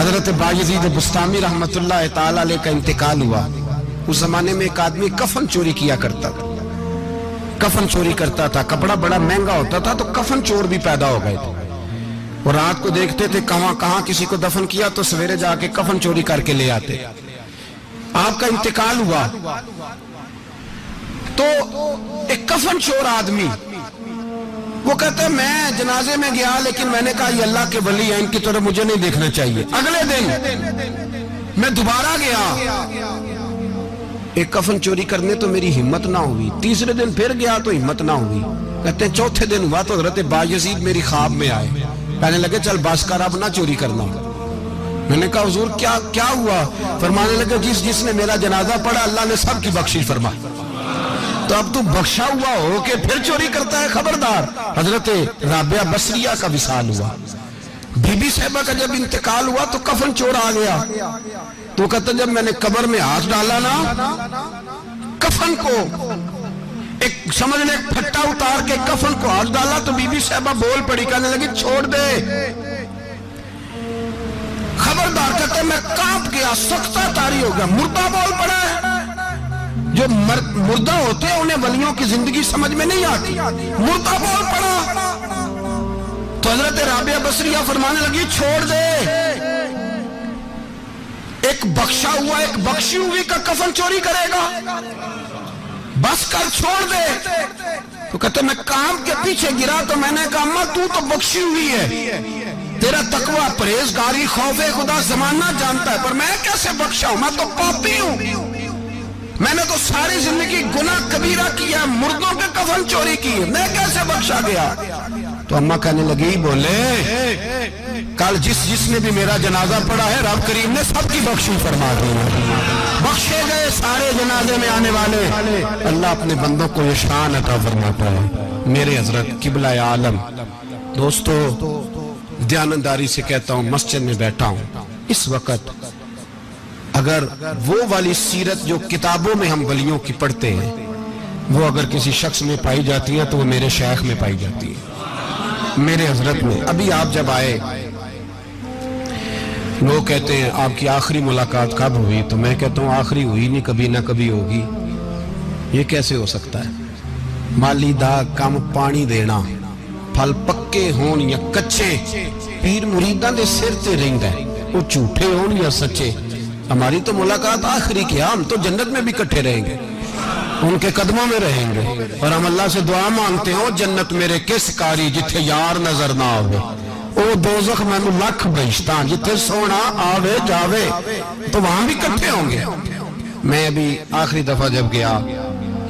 حضرت بایزید بستامی رحمتullah تعالی علیہ کا انتقال ہوا. اس زمانے میں ایک آدمی کفن چوری کیا کرتا تھا, کفن چوری کرتا تھا, کپڑا بڑا مہنگا ہوتا تھا تو کفن چور بھی پیدا ہو گئے تھے. اور رات کو دیکھتے تھے کہاں کہاں کسی کو دفن کیا تو سویرے جا کے کفن چوری کر کے لے آتے. آپ کا انتقال ہوا تو ایک کفن چور آدمی وہ کہتے ہیں میں جنازے میں گیا لیکن میں نے کہا یہ اللہ کے ولی ہیں, ان کی طرف مجھے نہیں دیکھنا چاہیے. اگلے دن میں دوبارہ گیا, ایک کفن چوری کرنے تو میری ہمت نہ ہوئی. تیسرے دن پھر گیا تو ہمت نہ ہوئی. کہتے ہیں چوتھے دن ہوا تو حضرت بایزید میری خواب میں آئے, کہنے لگے چل بس کر اب نہ چوری کرنا. میں نے کہا حضور کیا ہوا؟ فرمانے لگے جس نے میرا جنازہ پڑھا اللہ نے سب کی بخشش فرما. تو اب تو بخشا ہوا ہو کہ پھر چوری کرتا ہے, خبردار. حضرت رابعہ بصریہ کا وصال ہوا. بی بی صاحبہ کا جب انتقال ہوا تو کفن چور آ گیا. تو کہتا جب میں نے قبر میں ہاتھ ڈالا نا کفن کو ایک سمجھ لے پھٹا اتار کے کفن کو ہاتھ ڈالا تو بی بی صاحبہ بول پڑی, کہنے لگی چھوڑ دے. خبردار. کہتے میں کانپ گیا, سکتہ طاری ہو گیا. مردہ بول پڑا ہے. جو مردہ ہوتے ہیں انہیں ولیوں کی زندگی سمجھ میں نہیں آتی. مردہ بول پڑا تو حضرت رابعہ بصریہ فرمانے لگی چھوڑ دے. ایک بخشا ہوا ایک بخشی ہوئی کا کفن چوری کرے گا, بس کر چھوڑ دے. تو کہتے میں کام کے پیچھے گرا تو میں نے کہا اماں تو بخشی ہوئی ہے, تیرا تقوی پرہیزگاری خوف خدا زمانہ جانتا ہے, پر میں کیسے بخشا ہوں؟ میں تو پاپی ہوں, میں نے تو ساری زندگی گناہ کبیرہ کیا, مردوں کے کفن چوری کی, میں کیسے بخشا گیا؟ تو اماں کہنے لگی بولے کل جس نے بھی میرا جنازہ پڑھا ہے رب کریم نے سب کی بخشش فرما دی. بخشے گئے سارے جنازے میں آنے والے. اللہ اپنے بندوں کو یہ شان عطا فرماتا ہے. میرے حضرت قبلہ عالم دوستو, دیانتداری سے کہتا ہوں مسجد میں بیٹھا ہوں اس وقت, اگر وہ والی سیرت جو کتابوں میں ہم ولیوں کی پڑھتے ہیں وہ اگر کسی شخص میں پائی جاتی ہے تو وہ میرے شیخ میں پائی جاتی ہے, میرے حضرت میں. ابھی آپ جب آئے لوگ کہتے ہیں آپ کی آخری ملاقات کب ہوئی, تو میں کہتا ہوں آخری ہوئی نہیں, کبھی نہ کبھی ہوگی. یہ کیسے ہو سکتا ہے؟ مالی دا کم پانی دینا, پھل پکے ہون یا کچے, پیر مریداں دے سر تے رہندا ہے, وہ جھوٹے ہون یا سچے. ہماری تو ملاقات آخری کی, ہم تو جنت میں بھی کٹھے رہیں گے, ان کے قدموں میں رہیں گے, اور ہم اللہ سے دعا مانگتے ہیں جنت میرے کس کاری جتھے یار نظر نہ آوے, او دوزخ میں لکھ بہشتاں جتھے سونا آوے جاوے, تو وہاں بھی کٹھے ہوں گے. میں ابھی آخری دفعہ جب گیا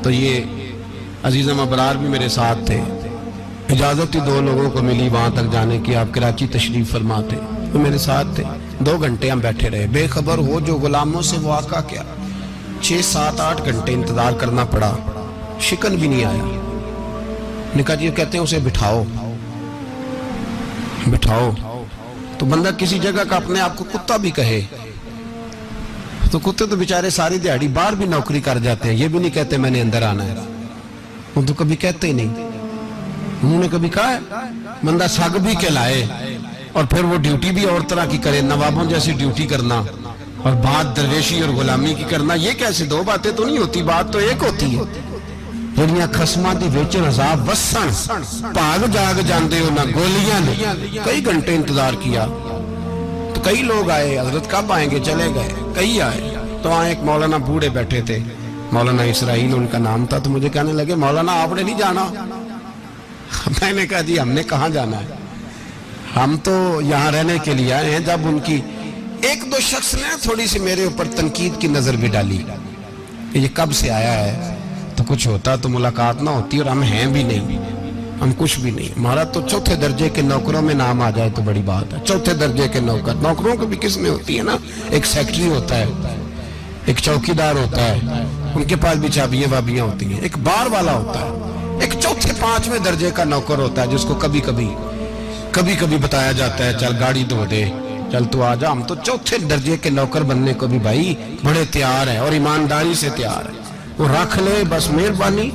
تو یہ عزیزم ابرار بھی میرے ساتھ تھے, اجازت ہی 2 لوگوں کو ملی وہاں تک جانے کی, آپ کراچی تشریف فرما تھے, وہ میرے ساتھ تھے. 2 گھنٹے ہم بیٹھے رہے, بے خبر ہو جو غلاموں سے وہ آقا کیا 6 7 8 گھنٹے انتظار کرنا پڑا, شکن بھی نہیں آیا. نکاح جی کہتے ہیں اسے بٹھاؤ. تو بندہ کسی جگہ کا اپنے آپ کو کتا بھی کہے تو کتے تو بیچارے ساری دیہڑی باہر بھی نوکری کر جاتے ہیں, یہ بھی نہیں کہتے میں نے اندر آنا ہے, وہ تو کبھی کہتے ہی نہیں. انہوں نے کبھی کہا ہے بندہ سگ بھی کہلائے اور پھر وہ ڈیوٹی بھی اور طرح کی کرے, نوابوں جیسی ڈیوٹی کرنا اور بات درویشی اور غلامی کی کرنا, یہ کیسے 2 باتیں تو نہیں ہوتی, بات تو ایک ہوتی ہے. جڑیاں خسماں دی وچن عذاب وسن بھاگ جاگ جاندے ہو نہ گولیاں نے. کئی گھنٹے انتظار کیا تو کئی لوگ آئے, حضرت کب آئیں گے, چلے گئے. کئی آئے تو وہاں ایک مولانا بوڑھے بیٹھے تھے, مولانا اسرائیل ان کا نام تھا, تو مجھے کہنے لگے مولانا آپ نے نہیں جانا. میں نے کہا جی ہم نے کہاں جانا ہے, ہم تو یہاں رہنے کے لیے آئے ہیں. جب ان کی 1-2 شخص نے تھوڑی سی میرے اوپر تنقید کی نظر بھی ڈالی کہ یہ کب سے آیا ہے, تو کچھ ہوتا تو ملاقات نہ ہوتی, اور ہم ہیں بھی نہیں, ہم کچھ بھی نہیں. ہمارا تو 4تھے درجے کے نوکروں میں نام آ جائے تو بڑی بات ہے. 4تھے درجے کے نوکروں کو بھی کس میں ہوتی ہے نا, ایک سیکٹری ہوتا ہے, ایک چوکیدار ہوتا ہے, ان کے پاس بھی چابیاں بابیاں ہوتی ہیں, ایک بار والا ہوتا ہے, ایک 4تھے-5ویں درجے کا نوکر ہوتا ہے جس کو کبھی کبھی بتایا جاتا ہے چل گاڑی دھو دے, چل تو آ جا. ہم تو 4تھے درجے کے نوکر بننے کو بھی بھائی بڑے تیار ہیں اور ایمانداری سے تیار ہیں, وہ رکھ لے بس مہربانی.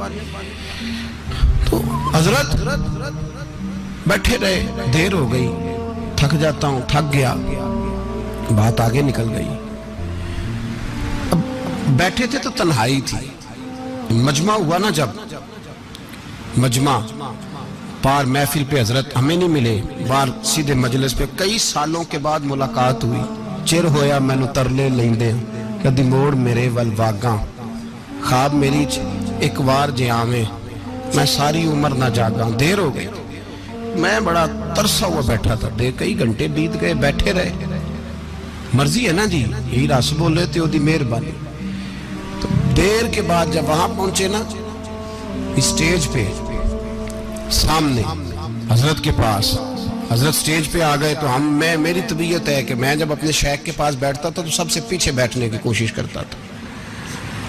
تو حضرت بیٹھے رہے, دیر ہو گئی, تھک جاتا ہوں, تھک گیا. बात आगे निकल गई। अब बैठे थे तो तन्हाई थी, मजमा हुआ ना, जब मजमा पार महफिल पे हजरत हमें नहीं मिले, बाहर सीधे मजलिस पे कई सालों के बाद मुलाकात हुई। चिर होया मैनू तरले लेंदे कदी मोड़ मेरे वल वागा, ख्वाब मेरी एक बार जे आवे मैं सारी उम्र ना जागा। देर हो गई, मैं बड़ा तरसा हुआ बैठा था, कई घंटे बीत गए, बैठे रहे। मर्जी है ना जी, यही रस बोले तो ओदी मेहरबानी। तो देर के बाद जब वहां पहुंचे ना, स्टेज पे सामने हजरत के पास, हजरत स्टेज पे आ गए तो मेरी तबीयत है कि मैं जब अपने शेख के पास बैठता था तो सबसे पीछे बैठने की कोशिश करता था,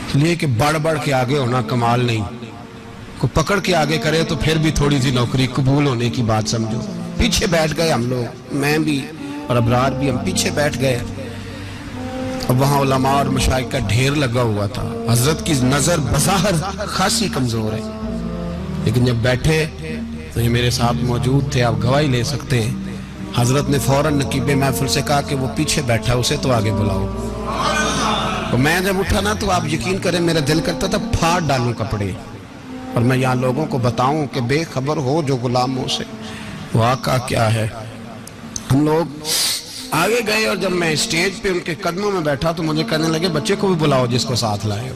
इसलिए कि बढ़ बढ़ के आगे होना कमाल नहीं, को पकड़ के आगे करे तो फिर भी थोड़ी सी नौकरी कबूल होने की बात समझो। पीछे बैठ गए हम लोग, मैं भी और अबरार भी, हम पीछे बैठ गए। अब वहाँ उलमा और मशाइख का ढेर लगा हुआ था। हजरत की नजर बज़ाहिर खासी कमजोर है, लेकिन जब बैठे तो ये मेरे साथ मौजूद थे, आप गवाही ले सकते हैं। हजरत ने फौरन नकीबे महफिल से कहा कि वो पीछे बैठा, उसे तो आगे बुलाओ। तो मैं जब उठा ना तो आप यकीन करें मेरा दिल करता था फाड़ डालूं कपड़े और मैं यहाँ लोगों को बताऊं कि बेखबर हो जो गुलामों से, वाक़ा क्या है। हम लोग आगे गए और जब मैं स्टेज पे उनके कदमों में बैठा तो मुझे कहने लगे बच्चे को भी बुलाओ जिसको साथ लाए हो।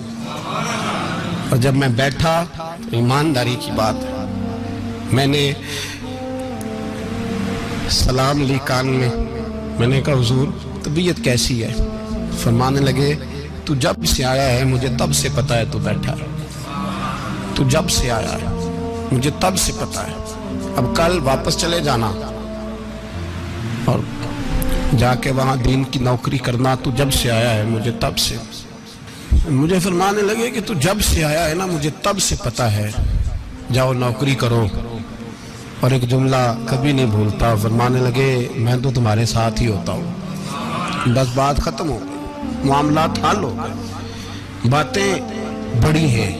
और जब मैं बैठा तो ईमानदारी की बात है, मैंने सलाम ली कान में, मैंने कहा हुजूर तबीयत कैसी है? फरमाने लगे तू जब से आया है मुझे तब से पता है तू बैठा है, तू जब से आया है मुझे तब से पता है, अब कल वापस चले जाना और जाके वहां दीन की नौकरी करना, तू जब से आया है मुझे तब से। मुझे फरमाने लगे कि तू जब से आया है ना मुझे तब से पता है, जाओ नौकरी करो। और एक जुमला कभी नहीं भूलता, फरमाने लगे मैं तो तुम्हारे साथ ही होता हूँ। बस बात खत्म हो गई, मामलात हल हो गए। बातें बड़ी हैं,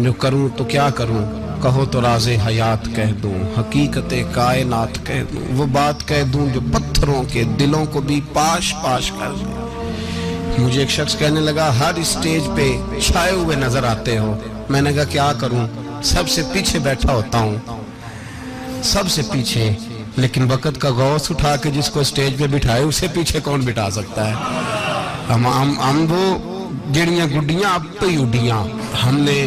जो करूँ तो क्या करूँ, कहो तो राज़े हयात कह दूँ, हकीकत कायनात कह दूँ, वो बात कह दूँ जो पत्थरों के दिलों को भी पाश पाश कर दे। मुझे एक शख्स कहने लगा हर स्टेज पे छाए हुए नजर आते हो। मैंने कहा क्या करूँ, सबसे पीछे बैठा होता हूँ, सबसे पीछे, लेकिन वक़्त का गौस उठा के जिसको स्टेज पे बिठाए उसे पीछे कौन बिठा सकता है। हम वो जड़ियाँ गुड्डियाँ अब तो ही उड्डियाँ। हमने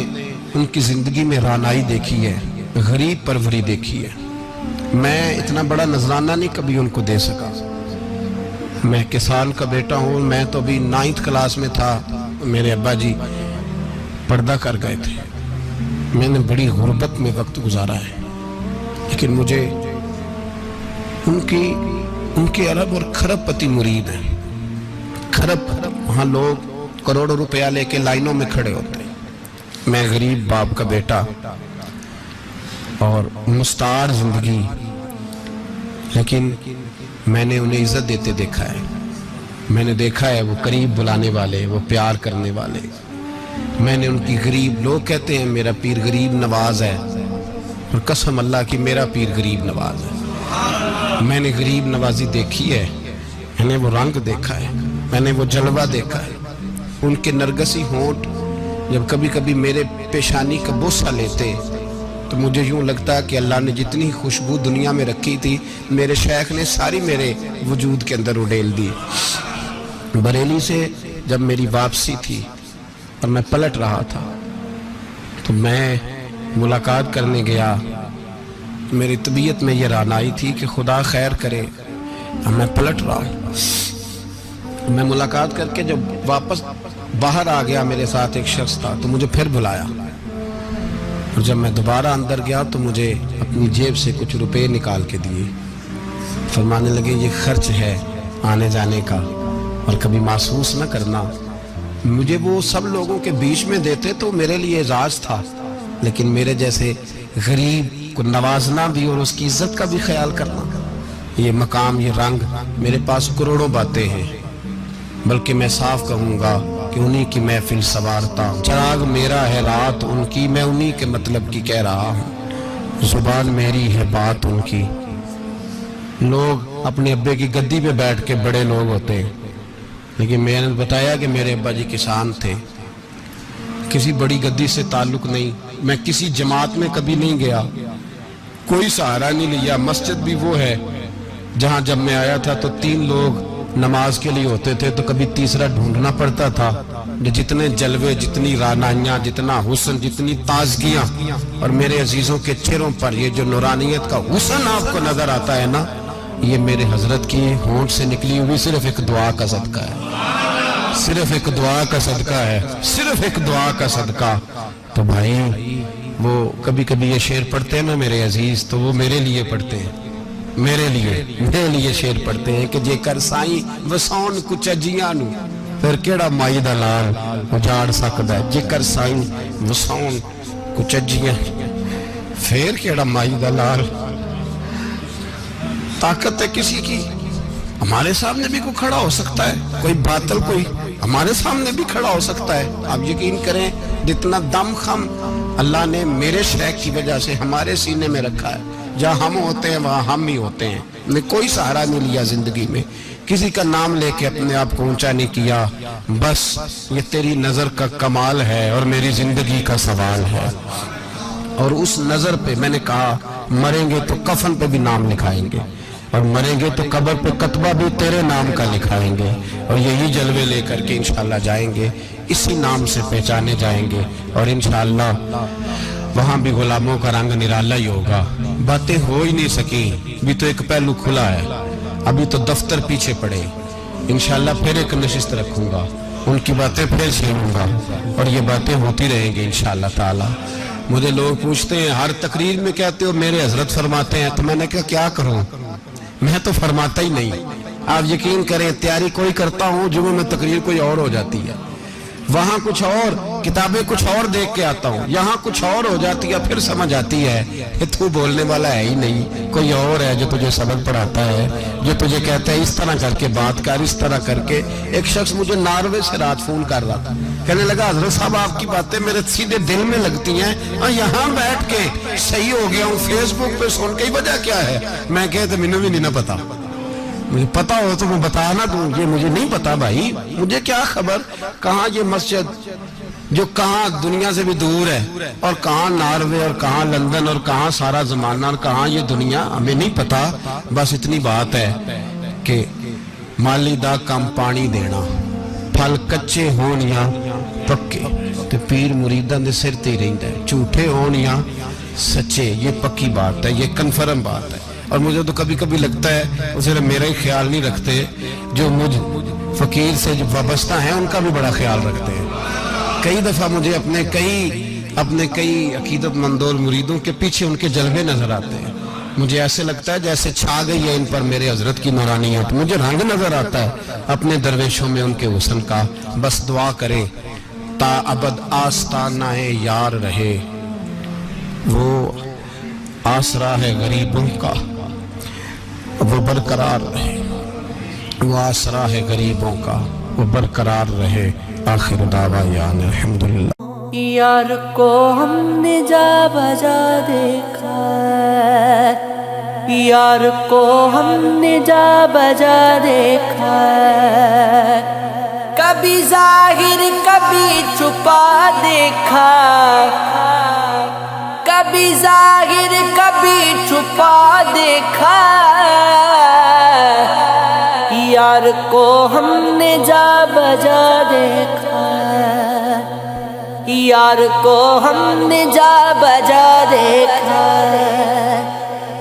उनकी जिंदगी में रानाई देखी है, गरीब परवरी देखी है। मैं इतना बड़ा नजराना नहीं कभी उनको दे सका। मैं किसान का बेटा हूँ, मैं तो अभी 9th क्लास में था, मेरे अब्बा जी पर्दा कर गए थे। मैंने बड़ी गुर्बत में वक्त गुजारा है, लेकिन मुझे उनके अरब और खरब पति मुरीद हैं। खरब वहाँ लोग करोड़ों रुपया लेके लाइनों में खड़े होते हैं। मैं गरीब बाप का बेटा और मुस्तार जिंदगी, लेकिन मैंने उन्हें इज्जत देते देखा है। मैंने देखा है वो करीब बुलाने वाले, वो प्यार करने वाले। मैंने उनकी गरीब, लोग कहते हैं मेरा पीर गरीब नवाज है, और कसम अल्लाह की मेरा पीर गरीब नवाज है। मैंने गरीब नवाजी देखी है, मैंने वो रंग देखा है, मैंने वो जलवा देखा है। उनके नरगसी होंठ जब कभी कभी मेरे पेशानी का बोसा लेते तो मुझे यूं लगता कि अल्लाह ने जितनी खुशबू दुनिया में रखी थी मेरे शेख ने सारी मेरे वजूद के अंदर उड़ेल दी। बरेली से जब मेरी वापसी थी और मैं पलट रहा था तो मैं मुलाकात करने गया। मेरी तबीयत में ये रानाई थी कि खुदा खैर करे, अब मैं पलट रहा हूँ। मैं मुलाकात करके जब वापस बाहर आ गया, मेरे साथ एक शख्स था तो मुझे फिर बुलाया, और जब मैं दोबारा अंदर गया तो मुझे अपनी जेब से कुछ रुपए निकाल के दिए। फरमाने लगे ये खर्च है आने जाने का, और कभी महसूस न करना। मुझे वो सब लोगों के बीच में देते तो मेरे लिए एजाज था, लेकिन मेरे जैसे गरीब को नवाजना भी और उसकी इज्जत का भी ख्याल करना, ये मकाम, ये रंग, मेरे पास करोड़ों बातें हैं। बल्कि मैं साफ कहूँगा कि उन्हीं की महफिल संवारता हूँ। चिराग मेरा है रात उनकी, मैं उन्हीं के मतलब की कह रहा हूँ। जुबान मेरी है बात उनकी। लोग अपने अब्बे की गद्दी पे बैठ के बड़े लोग होते हैं, लेकिन मैंने बताया कि मेरे अब्बा जी किसान थे, किसी बड़ी गद्दी से ताल्लुक नहीं, मैं किसी जमात में कभी नहीं गया, कोई सहारा नहीं लिया। मस्जिद भी वो है जहां जब मैं आया था तो 3 लोग नमाज के लिए होते थे, तो कभी तीसरा ढूंढना पड़ता था। जो जितने जलवे, जितनी रानाइयाँ, जितना हुस्न, जितनी ताजगियाँ, और मेरे अजीजों के चेहरों पर ये जो नूरानियत का हुस्न आपको नजर आता है ना, ये मेरे हजरत की होंठ से निकली हुई सिर्फ एक दुआ का सदका है, सिर्फ एक दुआ का सदका है, सिर्फ एक दुआ का सदका। तो भाई वो कभी कभी ये शेर पढ़ते हैं ना मेरे अजीज, तो वो मेरे लिए पढ़ते हैं, मेरे लिए शेर पढ़ते हैं कि जेकर साईं वसाउन कुछ अजियां नू फिर केड़ा माई दा लाल उजाड़ सकदा है। जेकर साईं वसाउन कुछ अजियां फिर केड़ा माई दा लाल। ताकत है किसी की, हमारे सामने भी कोई खड़ा हो सकता है, कोई बातल कोई हमारे सामने भी खड़ा हो सकता है। आप यकीन करें, जितना दम खम अल्लाह ने मेरे शेख की वजह से हमारे सीने में रखा है, जहाँ हम होते हैं वहाँ हम ही होते हैं। मैं कोई सहारा नहीं लिया जिंदगी में, किसी का नाम लेके अपने आप को ऊंचा नहीं किया। बस ये तेरी नजर का कमाल है और मेरी जिंदगी का सवाल है। और उस नजर पे मैंने कहा, मरेंगे तो कफन पे भी नाम लिखाएंगे, और मरेंगे तो कब्र पे कतबा भी तेरे नाम का लिखाएंगे, और यही जलवे लेकर के इंशाल्लाह जाएंगे, इसी नाम से पहचाने जाएंगे, और इंशाल्लाह वहां भी गुलामों का रंग निराला ही होगा। बातें हो ही नहीं सकी, भी तो एक पहलू खुला है, अभी तो दफ्तर पीछे पड़े। इंशाल्लाह फिर एक नशिस्त रखूंगा, उनकी बातें फिर छेड़ूंगा, और ये बातें होती रहेंगी इंशाल्लाह ताला। मुझे लोग पूछते हैं, हर तकरीर में कहते हो मेरे हजरत फरमाते हैं, तो मैंने कहा क्या करूं, मैं तो फरमाता ही नहीं। आप यकीन करें, तैयारी कोई करता हूं, जुम्मे में तकरीर कोई और हो जाती है, वहां कुछ और, किताबें कुछ और देख के आता हूँ, यहाँ कुछ और हो जाती है, फिर समझ आती है कि तू बोलने वाला है ही नहीं, कोई और है जो तुझे सबक पढ़ाता है, जो तुझे कहता है इस तरह करके बात कर, इस तरह करके। एक शख्स मुझे नार्वे से रात फोन कर रहा था, कहने लगा हजरत साहब आपकी बातें मेरे सीधे दिल में लगती हैं, और यहाँ बैठ के सही हो गया हूँ, फेसबुक पे सुन के वजह क्या है। मैं कहते मैंने भी नहीं ना पता, मुझे पता हो तो मैं बता ना दूं, ये मुझे नहीं पता भाई, मुझे क्या खबर कहाँ ये मस्जिद जो कहाँ दुनिया से भी दूर है, और कहाँ नार्वे, और कहाँ लंदन, और कहाँ सारा जमाना, और कहाँ ये दुनिया, हमें नहीं पता। बस इतनी बात है कि माली दा कम पानी देना, फल कच्चे होन या पक्के, तो पीर मुरीदां दे सिर ते ही रहिंदा है, झूठे होन या सच्चे, ये पक्की बात है, ये कन्फर्म बात है। और मुझे तो कभी कभी लगता है वो सिर्फ मेरा ही ख्याल नहीं रखते, जो मुझ फकीर से जो वाबस्ता है उनका भी बड़ा ख्याल रखते हैं। कई दफा मुझे अपने कई अकीदतमंद और मुरीदों के पीछे उनके जलवे नजर आते हैं, मुझे ऐसे लगता है जैसे छा गई है इन पर मेरे हजरत की नूरानियत, मुझे रंग नजर आता है अपने दरवेशों में उनके हुस्न का। बस दुआ करे ता अबद आस्ताना यार रहे, वो आसरा है गरीबों का, वो बरकरार रहे, वो आसरा है गरीबों का, वो बरकरार रहे। आखिर दावा यान अल्हम्दुलिल्लाह। यार को हमने जा बजा देखा, यार को हमने जा बजा देखा, कभी जाहिर कभी छुपा देखा, कभी जाहिर कभी छुपा देखा, यार को हमने जा बजा देखा, यार को हमने जा बजा